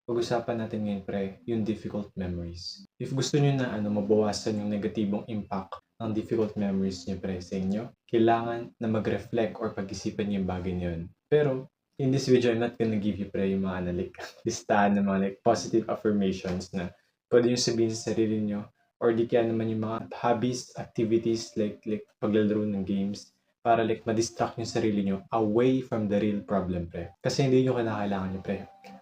Pag-usapan natin ngayon pre, yung difficult memories. If gusto niyo na mabawasan yung negatibong impact ng difficult memories niyo pre sa inyo, kailangan na mag-reflect or pag-isipan niyo yung bagay na yun. Pero, in this video, I'm not gonna give you pre yung mga listahan ng mga positive affirmations na pwede niyo sabihin sa sarili niyo or di kaya naman yung mga hobbies, activities like paglalaro ng games para ma-distract yung sarili niyo away from the real problem pre. Kasi hindi niyo kinakailangan niyo pre.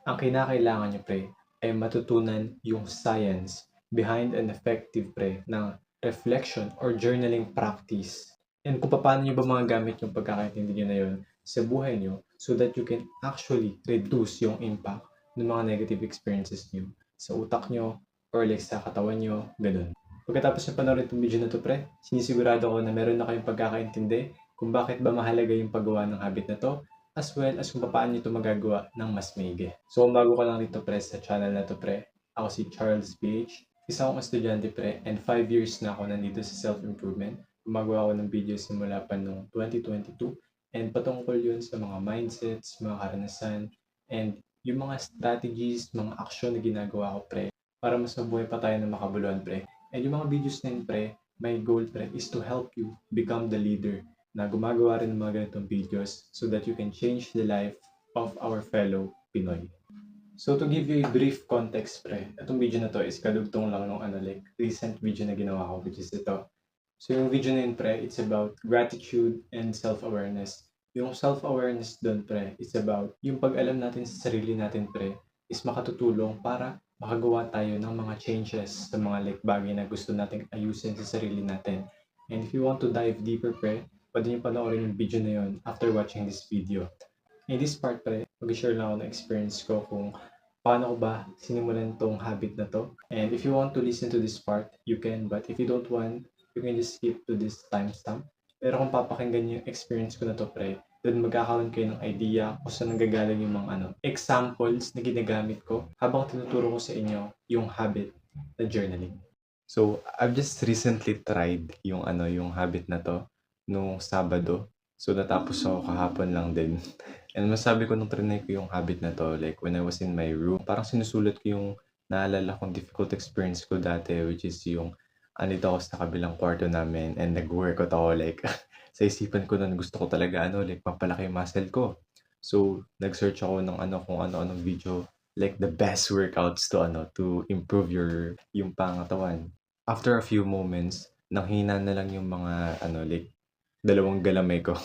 Ang kinakailangan niyo pre ay matutunan yung science behind an effective pre ng reflection or journaling practice. And kung paano niyo ba magagamit yung pagkakaintindi niyo na yun sa buhay niyo so that you can actually reduce yung impact ng mga negative experiences niyo sa utak niyo or sa katawan niyo, ganun. Pagkatapos niyo panoorin itong video na to pre, sinisigurado ko na meron na kayong pagkakaintindi kung bakit ba mahalaga yung paggawa ng habit na to as well as kung paano ito magagawa ng mas maigi. So kung bago ka lang dito pre sa channel na to pre, ako si Charles PH. Isa akong estudyante pre and 5 years na ako nandito sa self-improvement. Gumagawa ako ng videos simula pa noong 2022 and patungkol yun sa mga mindsets, mga karanasan, and yung mga strategies, mga aksyon na ginagawa ko pre para mas mabuhay pa tayo ng makabuluhan pre. And yung mga videos na yun pre, my goal pre is to help you become the leader na gumagawa rin ng mga ganitong videos so that you can change the life of our fellow Pinoy. So to give you a brief context pre, itong video na to is kadugtong lang ng recent video na ginawa ko which is ito. So yung video na yun pre, it's about gratitude and self-awareness. Yung self-awareness doon pre, it's about yung pag-alam natin sa sarili natin pre is makatutulong para makagawa tayo ng mga changes sa mga bagay na gusto nating ayusin sa sarili natin. And if you want to dive deeper pre, pwede nyo panoorin yung video na yun after watching this video. In this part pre, mag-share lang ako ng experience ko kung paano ko ba sinimulan tong habit na to. And if you want to listen to this part, you can. But if you don't want, you can just skip to this timestamp. Pero kung papakinggan nyo yung experience ko na to pre, then magkakaroon kayo ng idea kung saan nanggagaling yung mga examples na ginagamit ko habang tinuturo ko sa inyo yung habit na journaling. So, I've just recently tried yung yung habit na to nung Sabado. So, natapos ako kahapon lang din. And masabi ko nung trinay ko yung habit na to, like when I was in my room, parang sinusulat ko yung naalala kong difficult experience ko dati, which is yung andito ako sa kabilang kwarto namin and nag-workout ako like sa isipan ko nun gusto ko talaga like mapalaki yung muscle ko. So, nag-search ako ng kung ano-anong video like the best workouts to improve yung pangatawan. After a few moments, nanghina na lang yung mga like dalawang galamay ko,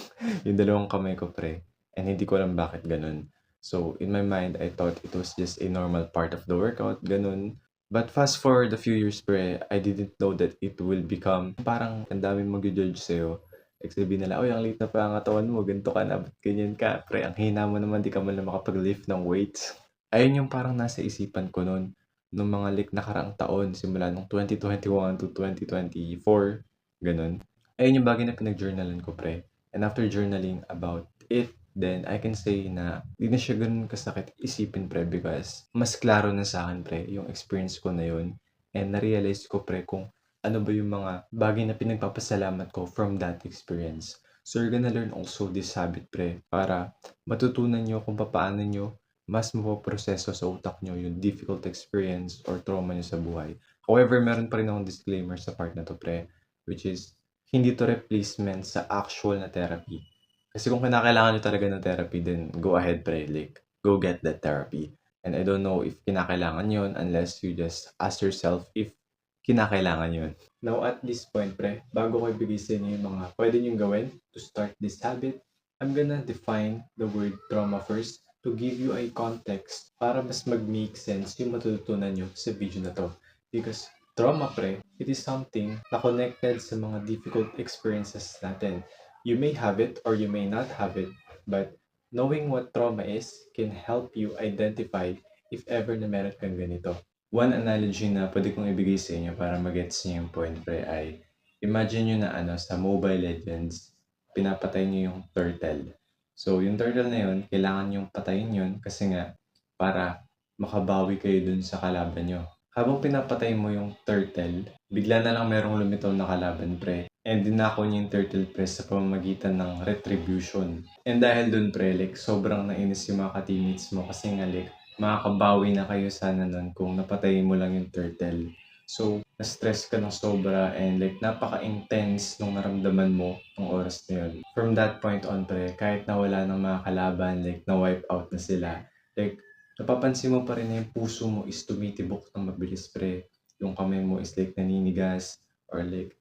yung dalawang kamay ko pre, and hindi ko alam bakit ganun. So in my mind, I thought it was just a normal part of the workout, ganun. But fast forward a few years pre, I didn't know that it will become parang ang daming mag-judge sa'yo. Like sabihin nila, oy, ang liit na pa ang katawan mo, ganito ka na, ba't ganyan ka? Pre, ang hina mo naman, di ka man lang makapag-lift ng weights. Ayun yung parang nasa isipan ko noon, nung mga nakaraang taon, simula nung 2021 to 2024, ganun. Ayun yung bagay na pinag-journalan ko pre. And after journaling about it, then I can say na hindi na siya ganun kasakit isipin pre because mas klaro na sa akin pre yung experience ko na yun. And na-realize ko pre kung ano ba yung mga bagay na pinagpapasalamat ko from that experience. So you're gonna learn also this habit pre para matutunan nyo kung paano nyo mas mapoproseso sa utak nyo yung difficult experience or trauma nyo sa buhay. However, meron pa rin akong disclaimer sa part na to pre, which is hindi to replacement sa actual na therapy. Kasi kung kinakailangan nyo talaga ng therapy, then go ahead pre, like, go get that therapy. And I don't know if kinakailangan yon unless you just ask yourself if kinakailangan yon. Now at this point pre, bago ko ibigay sa inyo yung mga pwede nyo gawin to start this habit, I'm gonna define the word trauma first to give you a context para mas mag-make sense yung matututunan nyo sa video na to. Because trauma pre, it is something na connected sa mga difficult experiences natin. You may have it or you may not have it, but knowing what trauma is can help you identify if ever na meron kang ganito. One analogy na pwede kong ibigay sa inyo para mag-gets niyo yung point pre ay imagine nyo na sa Mobile Legends, pinapatay nyo yung turtle. So yung turtle na yun, kailangan yung patayin yun kasi nga para makabawi kayo dun sa kalaban nyo. Habang pinapatay mo yung turtle, bigla na lang merong lumitaw na kalaban pre. And dinako niya yung turtle pre sa pamamagitan ng retribution. And dahil dun pre, like sobrang nainis yung mga ka-teammates mo kasi nga like makakabawi na kayo sana nun kung napatayin mo lang yung turtle. So, na-stress ka ng sobra and like napaka-intense nung naramdaman mo nung oras na yun. From that point on, pre, kahit nawala ng mga kalaban, like na-wipe out na sila, like napapansin mo pa rin na yung puso mo is tumitibok ng mabilis, pre. Yung kamay mo is like naninigas or like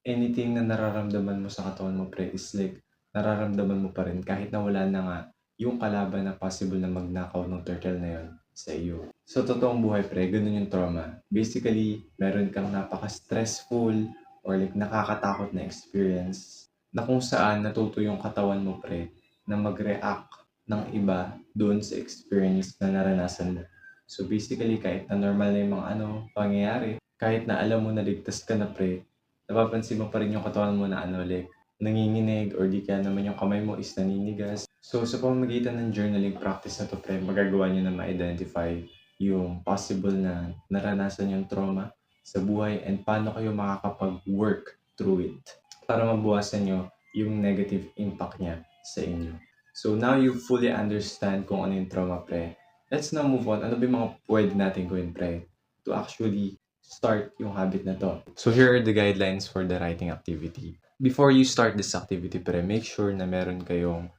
anything na nararamdaman mo sa katawan mo, pre, is like nararamdaman mo pa rin kahit nawala na nga yung kalaban na possible na magnakaw ng turtle na yun sa iyo. Sa totoong buhay, pre, ganun yung trauma. Basically, meron kang napaka-stressful or like nakakatakot na experience na kung saan natuto yung katawan mo, pre, na mag-react ng iba doon sa experience na naranasan mo. So basically, kahit na normal na yung mga pangyayari, kahit na alam mo na ligtas ka na, pre, napapansin mo pa rin yung katawan mo na like nanginginig or di kaya naman yung kamay mo is naninigas. So sa pamamagitan ng journaling practice na to, pre, magagawa nyo na ma-identify yung possible na naranasan yung trauma sa buhay and paano kayo makakapag-work through it para mabawasan nyo yung negative impact niya sa inyo. So now you fully understand kung ano yung trauma, pre. Let's now move on. Ano ba yung mga pwede natin gawin, pre, to actually start yung habit na to? So here are the guidelines for the writing activity. Before you start this activity, pre, make sure na meron kayong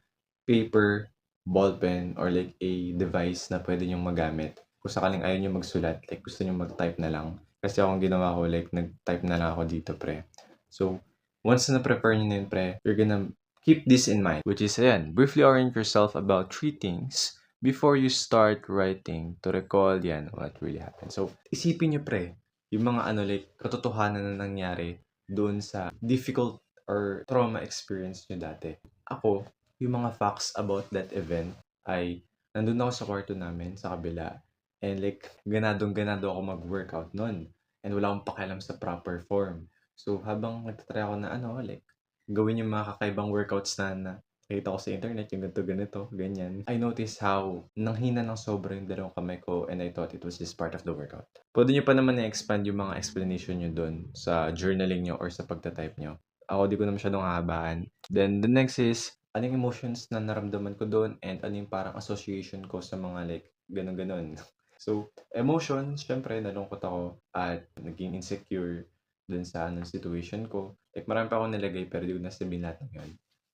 paper, ballpen, or like a device na pwede nyong magamit. Kung sakaling ayaw nyo magsulat, like gusto nyo mag-type na lang. Kasi akong ginawa ko, like nag-type na lang ako dito, pre. So, once na prepare nyo na yun, pre, you're gonna keep this in mind, which is, ayan, briefly orient yourself about 3 things before you start writing to recall yan, what really happened. So, isipin nyo, pre, yung mga like, katotohanan na nangyari doon sa difficult or trauma experience nyo dati. Ako, yung mga facts about that event ay nandun ako sa kwarto namin sa kabila and like ganadong-ganado ako mag-workout nun and wala akong pakialam sa proper form. So habang nagtatry ako na like gawin yung mga kakaibang workouts na nakita ko sa internet, yung ganito, ganyan. I noticed how nanghina ng sobra yung dalawang kamay ko and I thought it was just part of the workout. Pwede nyo pa naman na-expand yung mga explanation nyo dun sa journaling nyo or sa pagtatype nyo. Ako di ko na masyadong hahabaan. Then the next is, anong emotions na naramdaman ko doon and ano yung parang association ko sa mga like ganun-ganun. So, emotions, syempre nalungkot ako at naging insecure dun sa situation ko. Like marami pa akong nilagay pero di ko na sabihin lahat ng yun.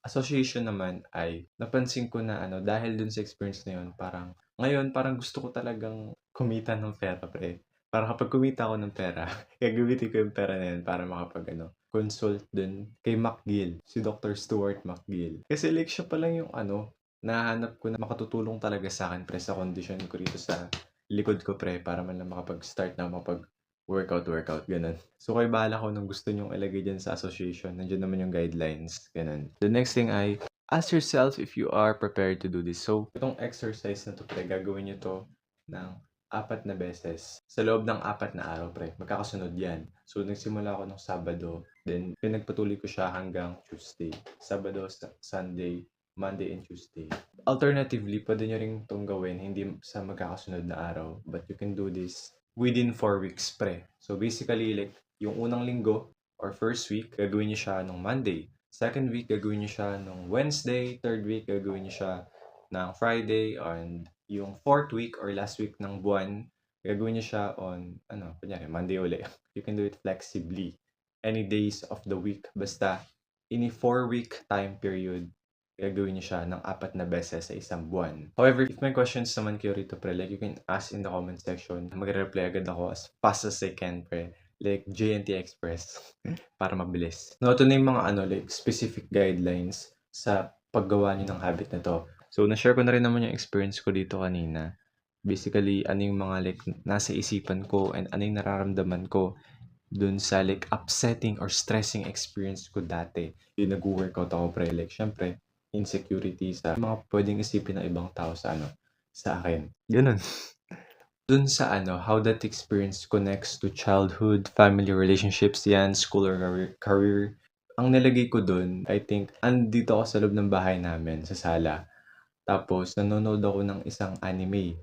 Association naman ay napansin ko na dahil dun sa experience na yun, parang ngayon parang gusto ko talagang kumita ng pera, pre. Para kapag kumita ako ng pera, gagamitin ko yung pera na yun para consult dun kay McGill, si Dr. Stuart McGill. Kasi like siya pa lang yung nahanap ko na makatutulong talaga sa akin, pre, sa condition ko rito sa likod ko, pre, para man lang makapag-start na workout, ganun. So, kayo bahala ko nung gusto nyong ilagay dyan sa association. Nandiyan naman yung guidelines, ganun. The next thing ay, ask yourself if you are prepared to do this. So, itong exercise na to, pre, gagawin nyo to ng 4 na beses. Sa loob ng 4 na araw, pre. Magkakasunod yan. So, nagsimula ako ng Sabado. Then, pinagpatuloy ko siya hanggang Tuesday. Sabado, Sunday, Monday, and Tuesday. Alternatively, pwede nyo rin itong gawin hindi sa magkakasunod na araw. But you can do this within 4 weeks, pre. So, basically, like, yung unang linggo or first week, gagawin nyo siya nung Monday. Second week, gagawin nyo siya nung Wednesday. Third week, gagawin nyo siya ng Friday. And yung fourth week or last week ng buwan, gagawin nyo siya on, kunyari, Monday uli. You can do it flexibly. Any days of the week. Basta, in a 4-week time period, gagawin niyo siya ng 4 na beses sa isang buwan. However, if may questions naman kayo rito, pre, like you can ask in the comment section. Magre-reply agad ako as fast as I can, pre. Like JNT Express. Para mabilis. No, ito na yung mga like specific guidelines sa paggawa niyo ng habit na to. So, na-share ko na rin naman yung experience ko dito kanina. Basically, ano yung mga like nasa isipan ko and ano yung nararamdaman ko dun sa like upsetting or stressing experience ko dati. Yung nag-workout ako, pre. Like, syempre, insecurity sa mga pwedeng isipin ng ibang tao sa sa akin. Ganun. Dun sa how that experience connects to childhood, family relationships yan, school or career. Ang nilagay ko dun, I think, andito ako sa loob ng bahay namin, sa sala. Tapos, nanonood ako ng isang anime.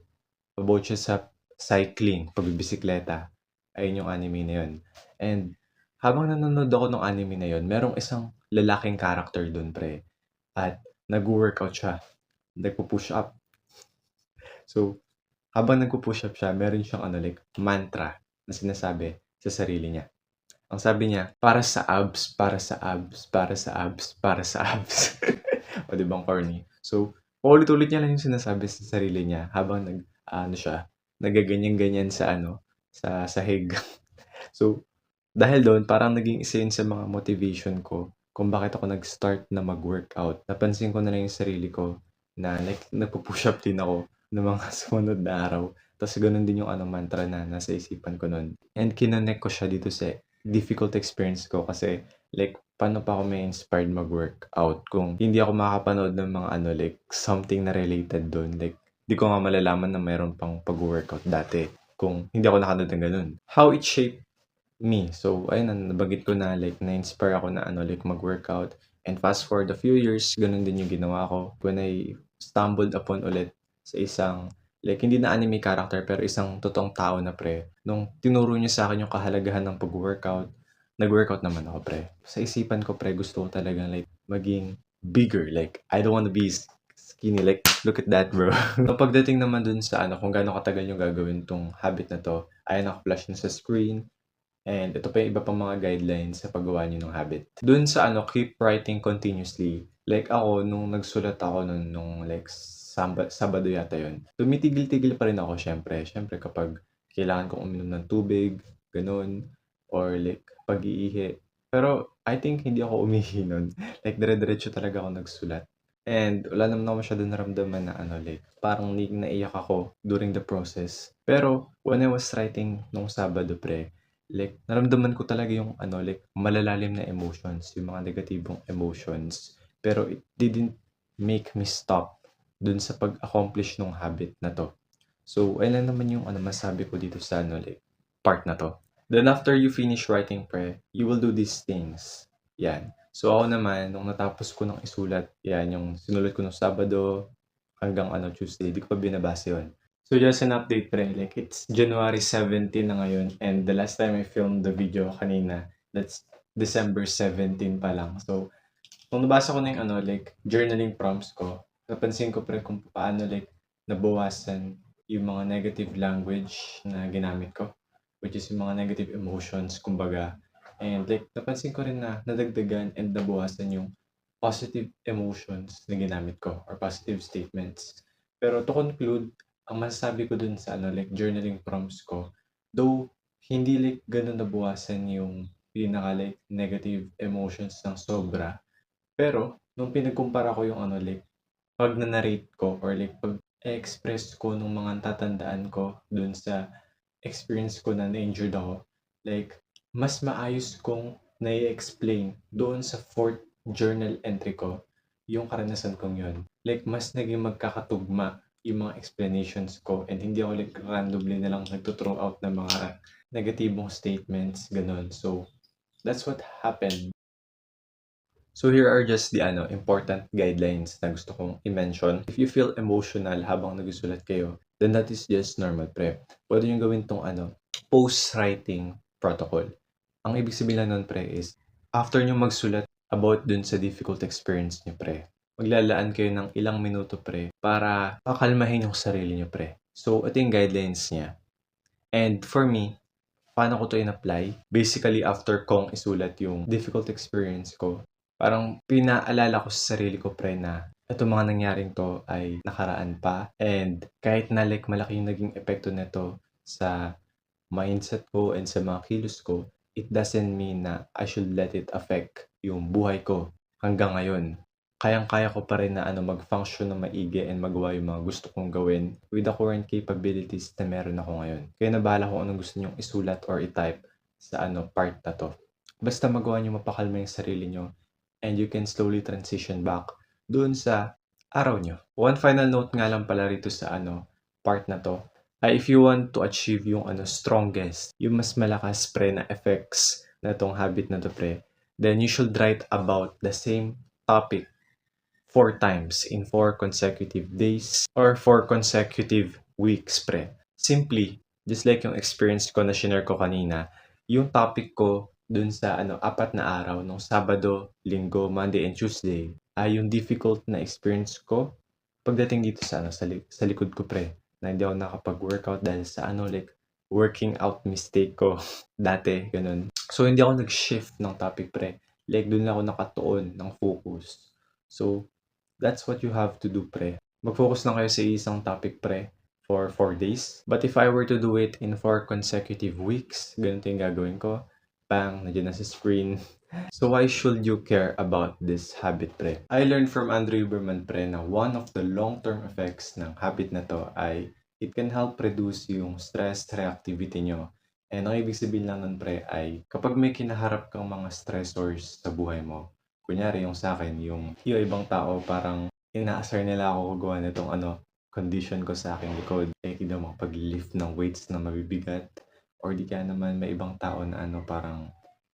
About siya sa cycling, pagbibisikleta. Ayun yung anime na yun. And, habang nanonood ako ng anime na yun, merong isang lalaking character dun, pre. At nag-workout siya. Nagpo-push up. So, habang nagpu-push up siya, meron siyang ano, like, mantra na sinasabi sa sarili niya. Ang sabi niya, para sa abs, para sa abs, para sa abs, para sa abs. O, di bang corny? So, paulit-ulit niya lang yung sinasabi sa sarili niya habang ano siya, nagaganyan-ganyan sa ano, sa sahig. So, dahil doon, parang naging isa yun sa mga motivation ko kung bakit ako nag-start na mag-workout. Napansin ko na lang yung sarili ko na like, nagpo-push up din ako ng mga sumunod na araw. Tapos ganun din yung ano, mantra na nasa isipan ko nun. And kinonect ko siya dito sa difficult experience ko kasi like, paano pa ako may inspired mag-workout kung hindi ako makapanood ng mga ano, like, something na related doon. Like, di ko nga malalaman na mayroon pang pag-workout dati kung hindi ako nakanood ng ganun. How it shaped me. So, ayun na, nabanggit ko na like na-inspire ako na ano, like mag-workout. And fast forward a few years, ganun din yung ginawa ko. When I stumbled upon ulit sa isang, like hindi na anime character, pero isang totoong tao na pre. Nung tinuro niya sa akin yung kahalagahan ng pag-workout, nag-workout naman ako pre. Sa isipan ko pre, gusto ko talagang like maging bigger. Like, I don't want to be skinny. Like, look at that bro. So, pagdating naman dun sa ano, kung gaano katagal yung gagawin tong habit na to, ay naka-flash na sa screen. And ito pa yung iba pang mga guidelines sa paggawa niyo ng habit. Dun sa ano, keep writing continuously. Like ako, nung nagsulat ako nung like Sabado yata yun. Tumitigil-tigil pa rin ako syempre. Syempre kapag kailangan kong uminom ng tubig, ganun. Or like pag-iihi. Pero I think hindi ako umihi nun. Like dire-diretso talaga ako nagsulat. And wala naman ako masyadong naramdaman na ano like parang naiyak ako during the process. Pero when I was writing nung Sabado pre, like, naramdaman ko talaga yung ano, like, malalalim na emotions, yung mga negatibong emotions. Pero it didn't make me stop dun sa pag-accomplish ng habit na to. So, ayun lang naman yung ano, masabi ko dito sa ano, like, part na to. Then after you finish writing pre, you will do these things. Yan. So, ako naman, nung natapos ko ng isulat, yan, yung sinulat ko nung Sabado hanggang ano, Tuesday, di ko pa binabasa yun. So just an update pre, like it's January 17 na ngayon and the last time I filmed the video kanina, that's December 17 pa lang. So kung nabasa ko na yung ano, like journaling prompts ko, napansin ko pre kung paano like nabawasan yung mga negative language na ginamit ko, which is yung mga negative emotions, kumbaga. And like napansin ko rin na nadagdagan and nabawasan yung positive emotions na ginamit ko or positive statements. Pero to conclude, ang masasabi ko dun sa ano, like journaling prompts ko, though hindi like ganun nabawasan yung pinaka like negative emotions ng sobra. Pero nung pinagkumpara ko yung ano like pag na-narrate ko or like pag express ko nung mga tatandaan ko dun sa experience ko na na-injured ako, like mas maayos kong nai-explain doon sa fourth journal entry ko yung karanasan kong yun. Like mas naging magkakatugma yung mga explanations ko and hindi ako like randomly na lang nagto-throw out ng mga negatibong statements, ganun. So, that's what happened. So here are just the ano, important guidelines na gusto kong i-mention. If you feel emotional habang nagsusulat kayo, then that is just normal pre. Pwede nyo gawin tong ano, post-writing protocol. Ang ibig sabihin nun pre is, after nyo magsulat about dun sa difficult experience nyo pre, maglalaan kayo ng ilang minuto pre para pakalmahin yung sarili nyo pre. So ito yung guidelines niya. And for me, paano ko to in-apply? Basically, after kong isulat yung difficult experience ko, parang pinaalala ko sa sarili ko pre na itong mga nangyaring to ay nakaraan pa and kahit na like malaki yung naging epekto nito sa mindset ko and sa mga kilos ko, it doesn't mean na I should let it affect yung buhay ko hanggang ngayon. Kayang-kaya ko pa rin na ano, mag-function na maigi and magawa yung mga gusto kong gawin with the current capabilities na meron ako ngayon. Kaya nabahala ko anong gusto nyong isulat or i-type sa ano, part na to. Basta magawa nyo mapakalma yung sarili nyo and you can slowly transition back doon sa araw nyo. One final note nga lang pala rito sa ano, part na to. If you want to achieve yung ano, strongest, yung mas malakas pre na effects na tong habit na to pre, then you should write about the same topic 4 times in 4 consecutive days or 4 consecutive weeks pre. Simply, just like yung experience ko na shinare ko kanina, yung topic ko dun sa ano, 4 na araw, nung Sabado, Linggo, Monday, and Tuesday, ay yung difficult na experience ko pagdating dito sa, ano, sa likod ko pre. na hindi ako nakapag-workout dahil sa like working out mistake ko dati, ganun. So, hindi ako nag-shift ng topic, pre. Like, dun lang ako nakatuon ng focus. So, that's what you have to do, pre. Mag-focus lang kayo sa isang topic, pre, for 4 days. But if I were to do it in 4 consecutive weeks, ganito yung gagawin ko. Bang, nandiyan na sa screen. So why should you care about this habit, pre? I learned from Andrew Huberman, pre, na one of the long-term effects ng habit na to ay it can help reduce yung stress reactivity nyo. And ang ibig sabihin lang nun, pre, ay kapag may kinaharap kang mga stressors sa buhay mo, kunyari yung sa akin, yung ibang tao parang inaasar nila ako gawa nitong condition ko sa aking likod. Like, hindi ako makapag-lift ng weights na mabibigat. Or di kaya naman may ibang tao na parang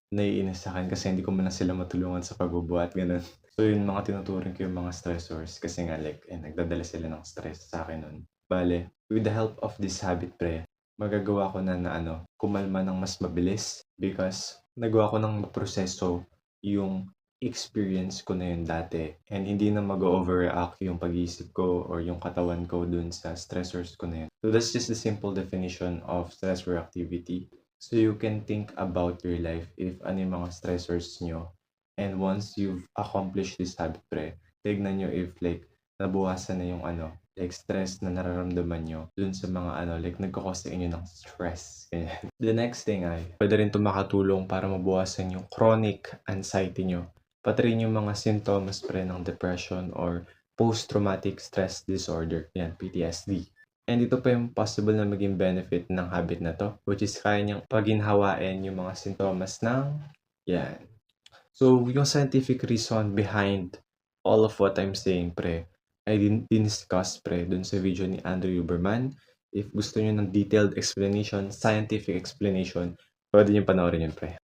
naiinis sa akin kasi hindi ko man lang sila matulungan sa pagbubuhat, ganun. So yun, mga tinuturing ko yung mga stressors kasi nga like, nagdadala sila ng stress sa akin nun. Bale, with the help of this habit, pre, magagawa ko na kumalma ng mas mabilis because nagawa ko ng proseso yung experience ko na yun dati and hindi na mag-overreact yung pag-iisip ko or yung katawan ko dun sa stressors ko na yun. So that's just the simple definition of stress reactivity. So you can think about your life if ano yung mga stressors nyo. And once you've accomplished this habit, pre, tignan nyo if like nabuwasan na yung like stress na nararamdaman nyo dun sa mga like nagkakos sa inyo ng stress. Ganyan. The next thing ay, pwede rin ito makatulong para mabuwasan yung chronic anxiety nyo. Pati rin yung mga symptoms, pre, ng depression or post-traumatic stress disorder. Yan, PTSD. And ito pa yung possible na maging benefit ng habit na to, which is kaya niyang paginhawain yung mga sintomas ng yan. So, yung scientific reason behind all of what I'm saying, pre, ay diniscuss, pre, dun sa video ni Andrew Huberman. If gusto niyo ng detailed explanation, scientific explanation, pwede niyo panoorin yun, pre.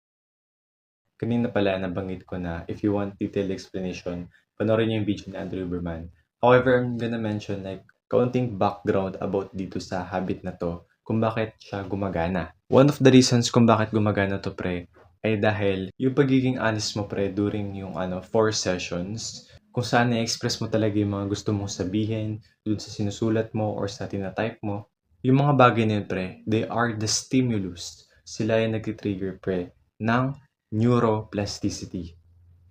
Kanina pala nabanggit ko na if you want detailed explanation, panoorin niyo yung video ni Andrew Huberman. However, I'm gonna mention like kaunting background about dito sa habit na to, kung bakit siya gumagana. One of the reasons kung bakit gumagana to, pre, ay dahil yung pagiging honest mo, pre, during yung 4 sessions, kung saan na-express mo talaga yung mga gusto mong sabihin, dun sa sinusulat mo or sa tinatype mo, yung mga bagay na yun, pre, they are the stimulus. Sila yung nag-trigger, pre, ng neuroplasticity.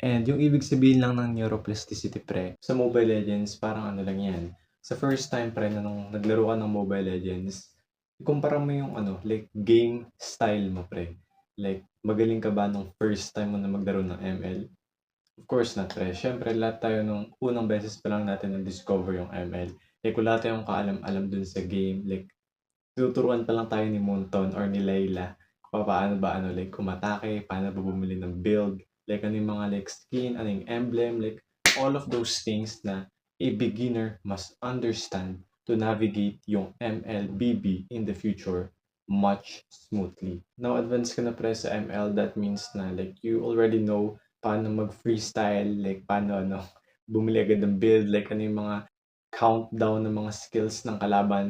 And yung ibig sabihin lang ng neuroplasticity, pre, sa Mobile Legends, parang lang yan. Sa first time, pre, na nung naglaro ka ng Mobile Legends, ikumpara mo yung like game style mo, pre. Like, magaling ka ba nung first time mo na maglaro ng ML? Of course not, pre. Siyempre, lahat tayo nung unang beses pa lang natin na-discover yung ML. Like, wala tayong kaalam-alam dun sa game. Like, tuturuan pa lang tayo ni Monton or ni Layla paano ba like umatake, paano ba bumili ng build, like ano yung mga like skin, ano yung emblem, like all of those things na a beginner must understand to navigate yung MLBB in the future much smoothly. Now, advance ka na, pre, sa ML, that means na like you already know paano mag-freestyle, like paano bumili agad ng build, like ano yung mga countdown ng mga skills ng kalaban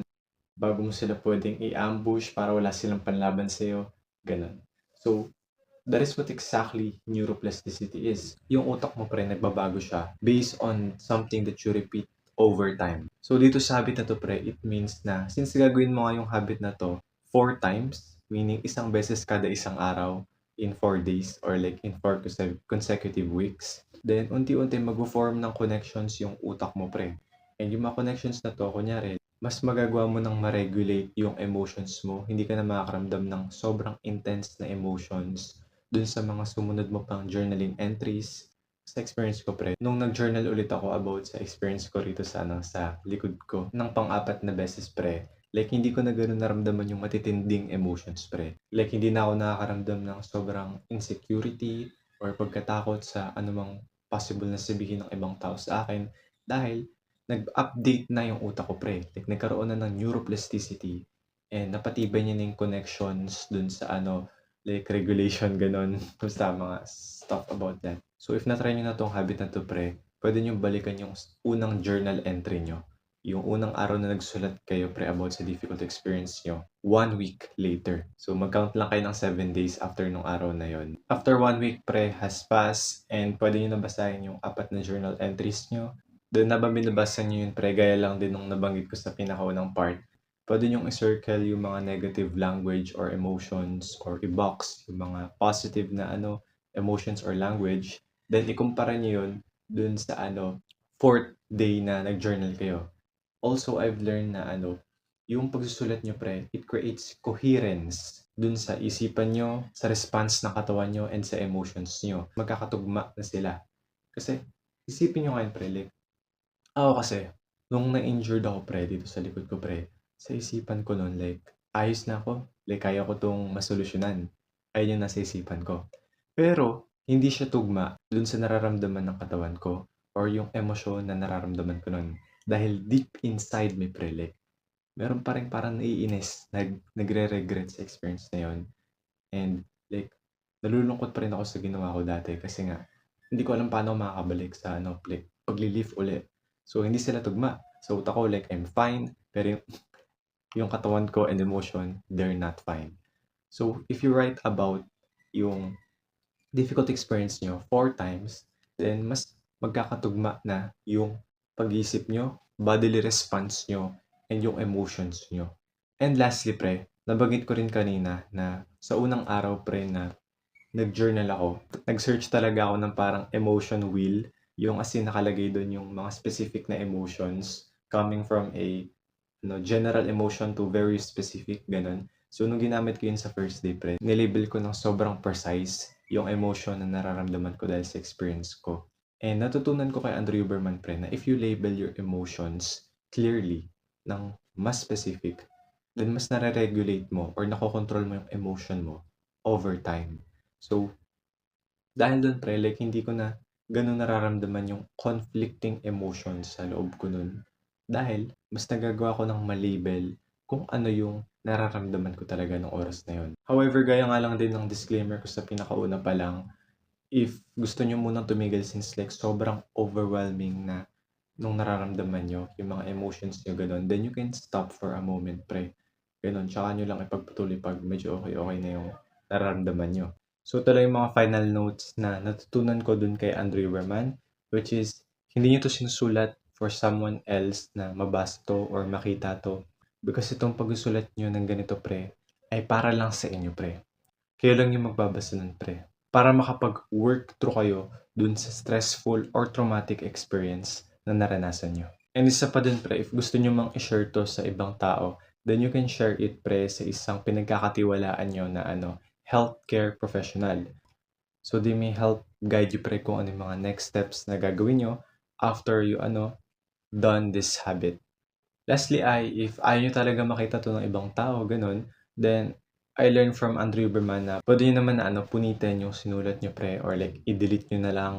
bago mo sila pwedeng i-ambush para wala silang panlaban sa'yo. Ganun. So, that is what exactly neuroplasticity is. Yung utak mo, pre, nagbabago siya based on something that you repeat over time. So, dito sa habit na to, pre, it means na since gagawin mo nga yung habit na to 4 times, meaning isang beses kada isang araw in 4 days or like in 4 consecutive weeks, then unti-unti mag-form ng connections yung utak mo, pre. And yung mga connections na to, kunyari, mas magagawa mo nang ma-regulate yung emotions mo. Hindi ka na makakaramdam ng sobrang intense na emotions dun sa mga sumunod mo pang journaling entries. Sa experience ko, pre, nung nag-journal ulit ako about sa experience ko rito sa sa likod ko ng pang-apat na beses, pre, like hindi ko na gano'n naramdaman yung matitinding emotions, pre. Like hindi na ako nakakaramdam ng sobrang insecurity or pagkatakot sa anumang possible na sabihin ng ibang tao sa akin dahil nag-update na yung utak ko, pre. Like, nagkaroon na ng neuroplasticity and napatibay niya na yung connections dun sa like regulation, ganon. Basta mga stuff about that. So, if na-try nyo na tong habit na to, pre, pwede nyo balikan yung unang journal entry nyo. Yung unang araw na nagsulat kayo, pre, about sa difficult experience nyo. 1 week later. So, mag-count lang kayo ng 7 days after nung araw na yon. After 1 week, pre, has passed and pwede nyo nabasahin yung 4 na journal entries nyo. Doon na ba binabasa niyo yun, pre? Gaya lang din nung nabanggit ko sa pinakaunang part puwede niyong i-circle yung mga negative language or emotions or i-box yung mga positive na emotions or language. Then ikumpara niyo yun dun sa 4th day na nag-journal kayo. Also, I've learned na yung pagsusulat niyo pre, it creates coherence dun sa isipan niyo, sa response ng katawan niyo, and sa emotions niyo. Magkakatugma na sila. Kasi isipin niyo ngayon pre, like ako kasi nung na-injured ako pre dito sa likod ko pre, sa isipan ko nun like ayos na ako, like kaya ko 'tong masolusyunan. Ayun yung nasa isipan ko. Pero hindi siya tugma dun sa nararamdaman ng katawan ko or yung emosyon na nararamdaman ko nun. Dahil deep inside me pre, like meron pa ring parang naiinis, nagre-regret sa experience na yun. And like nalulungkot pa rin ako sa ginawa ko dati kasi nga hindi ko alam paano ako makakabalik sa like pagli-lift uli. So hindi sila tugma. Sa utak ko like I'm fine, pero yung katawan ko and emotion, they're not fine. So if you write about yung difficult experience nyo 4 times, then mas magkakatugma na yung pag-iisip nyo, bodily response nyo, and yung emotions nyo. And lastly pre, nabanggit ko rin kanina na sa unang araw pre na nag-journal ako, nag-search talaga ako ng parang emotion wheel, yung as in nakalagay doon yung mga specific na emotions coming from a general emotion to very specific, ganun. So, nung ginamit ko yun sa first day pre, nilabel ko ng sobrang precise yung emotion na nararamdaman ko dahil sa experience ko. And natutunan ko kay Andrew Huberman pre na if you label your emotions clearly ng mas specific, then mas nare-regulate mo or nakokontrol mo yung emotion mo over time. So, dahil dun pre, like hindi ko na ganun nararamdaman yung conflicting emotions sa loob ko nun. Dahil mas nagagawa ko ng malabel kung ano yung nararamdaman ko talaga ng oras na yun. However, gaya nga lang din ng disclaimer ko sa pinakauna pa lang, if gusto nyo munang tumigil since like sobrang overwhelming na nung nararamdaman nyo, yung mga emotions nyo ganun, then you can stop for a moment pre. Ganun, tsaka nyo lang ipagpatuloy pag medyo okay na yung nararamdaman nyo. So ito lang yung mga final notes na natutunan ko dun kay Andrew Huberman, which is hindi nyo to sinusulat for someone else na mabasa to or makita to. Because itong pagsusulat nyo ng ganito pre, ay para lang sa inyo pre. Kayo lang yung magbabasa nun pre. Para makapag-work through kayo dun sa stressful or traumatic experience na naranasan nyo. And isa pa din pre, if gusto nyo mang i-share to sa ibang tao, then you can share it pre sa isang pinagkakatiwalaan nyo na healthcare professional. So they may help guide you pre kung ano yung mga next steps na gagawin nyo after you done this habit. Lastly if ayaw nyo talaga makita to ng ibang tao, ganun, then I learned from Andrew Huberman na pwede nyo naman na punitin yung sinulat nyo pre or like i-delete nyo na lang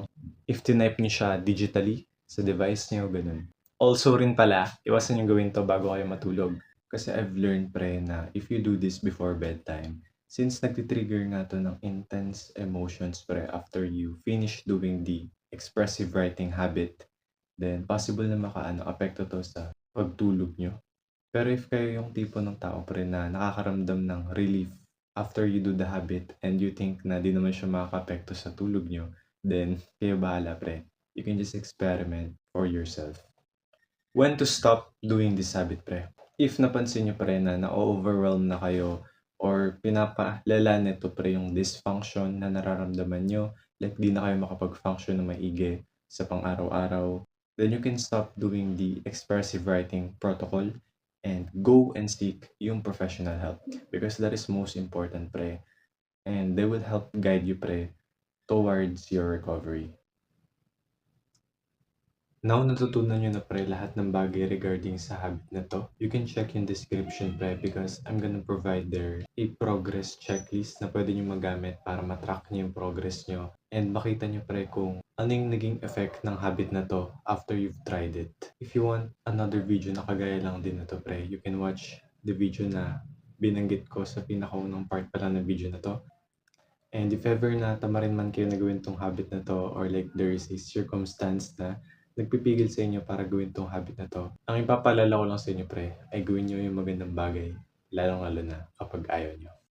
if tinype nyo siya digitally sa device nyo, ganun. Also rin pala, iwasan nyo gawin to bago kayo matulog. Kasi I've learned pre na if you do this before bedtime, since nagtitrigger nga to ng intense emotions pre after you finish doing the expressive writing habit, then possible na apekto to sa pagtulog nyo. Pero if kayo yung tipo ng tao pre na nakakaramdam ng relief after you do the habit and you think na di naman siya makakaapekto sa tulog nyo, then kayo bahala pre. You can just experiment for yourself. When to stop doing this habit pre? If napansin nyo pre na na-overwhelm na kayo or pinapalala nito pre yung dysfunction na nararamdaman nyo, like di na kayo makapag-function na maigi sa pang-araw-araw, then you can stop doing the expressive writing protocol and go and seek yung professional help because that is most important pre, and they will help guide you pre towards your recovery. Now, natutunan nyo na pre lahat ng bagay regarding sa habit na to. You can check yung description pre because I'm gonna provide there a progress checklist na pwede nyo magamit para matrack nyo yung progress nyo and makita nyo pre kung ano yung naging effect ng habit na to after you've tried it. If you want another video na kagaya lang din na to pre, you can watch the video na binanggit ko sa pinakaunang part pala ng video na to. And if ever na tamarin man kayo na gawin tong habit na to or like there is a circumstance na nagpipigil sa inyo para gawin tong habit na to, ang ipapaalala ko lang sa inyo pre, ay gawin nyo yung magandang bagay, lalong-lalo na kapag ayaw nyo.